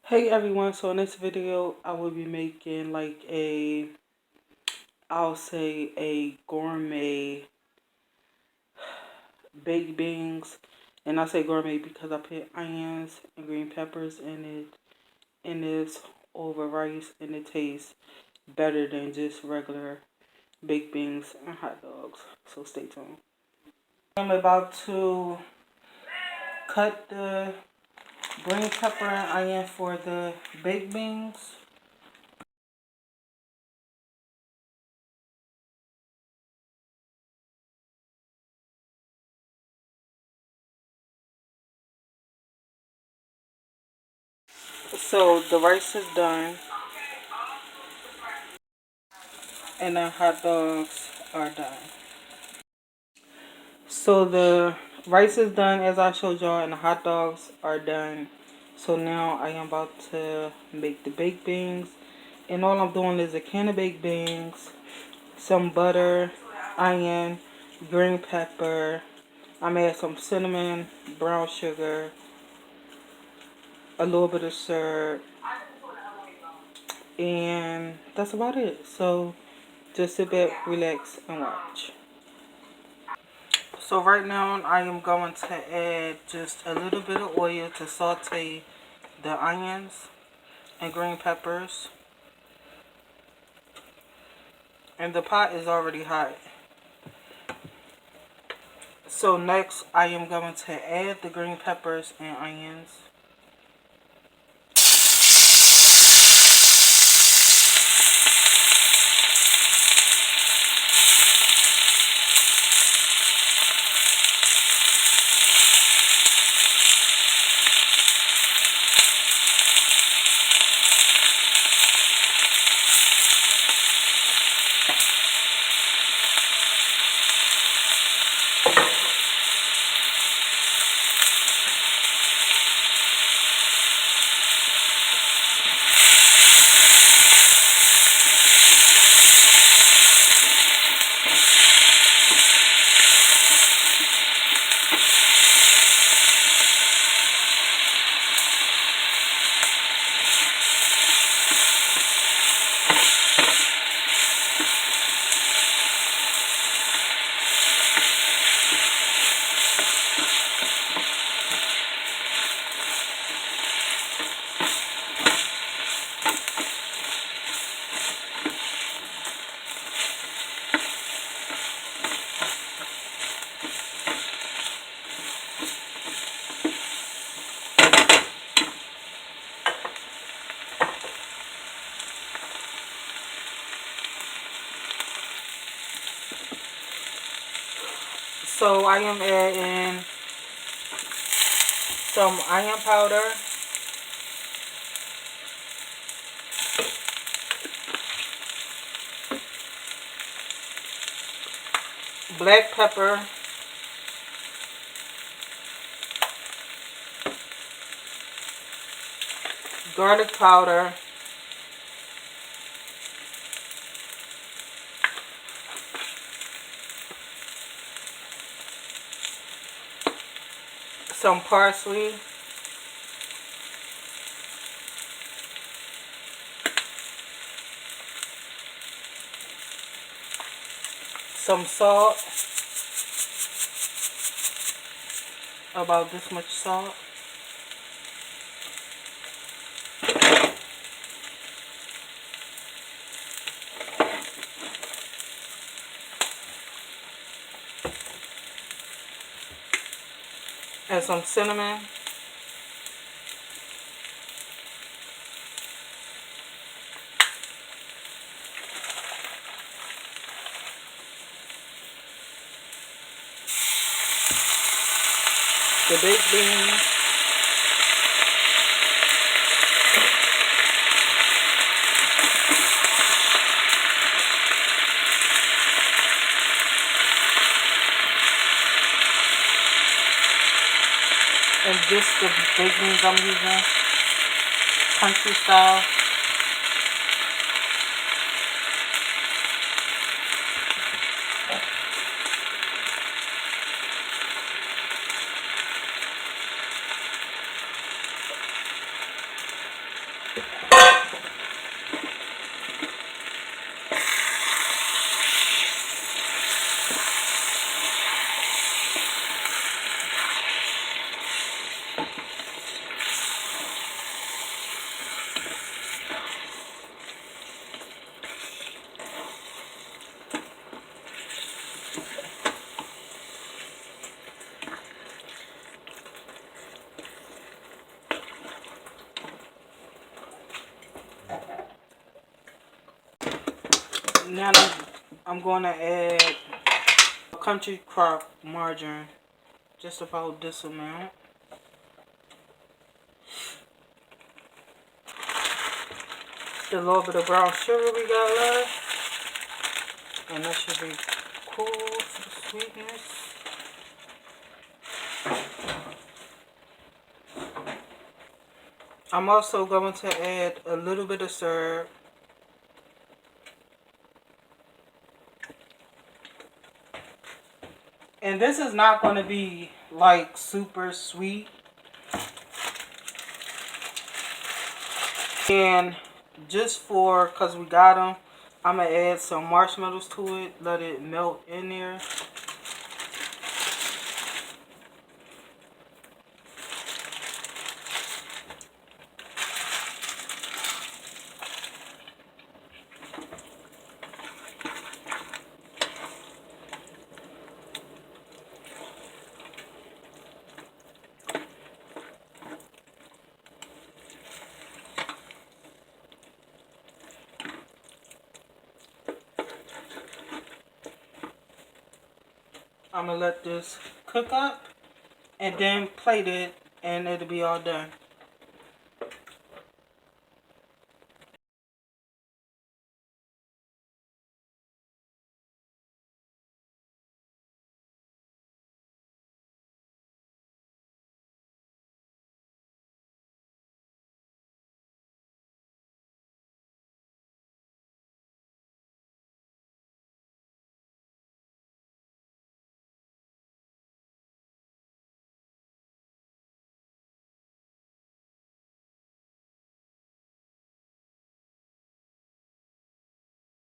Hey everyone, so in this video I will be making I'll say a gourmet baked beans. And I say gourmet because I put onions and green peppers in this over rice, and it tastes better than just regular baked beans and hot dogs. So stay tuned. I'm about to cut the green pepper and onion for the baked beans. So the rice is done and the hot dogs are done. So the rice is done as I showed y'all, and the hot dogs are done. So now I am about to make the baked beans. And all I'm doing is a can of baked beans, some butter, onion, green pepper. I'm add some cinnamon, brown sugar, a little bit of syrup, and that's about it. So just sit back, relax, and watch. So right now I am going to add just a little bit of oil to saute the onions and green peppers. And the pot is already hot. So next I am going to add the green peppers and onions. So I am adding some onion powder, black pepper, garlic powder, some parsley, some salt, about this much salt, and some cinnamon. The baked beans, and just the baked beans I'm using, country style. Now I'm going to add country crop margarine, just about this amount. The little bit of brown sugar we got left, and that should be cool for the sweetness. I'm also going to add a little bit of syrup. And this is not going to be like super sweet. And just because we got them, I'm going to add some marshmallows to it. Let it melt in there. I'm going to let this cook up and then plate it and it'll be all done.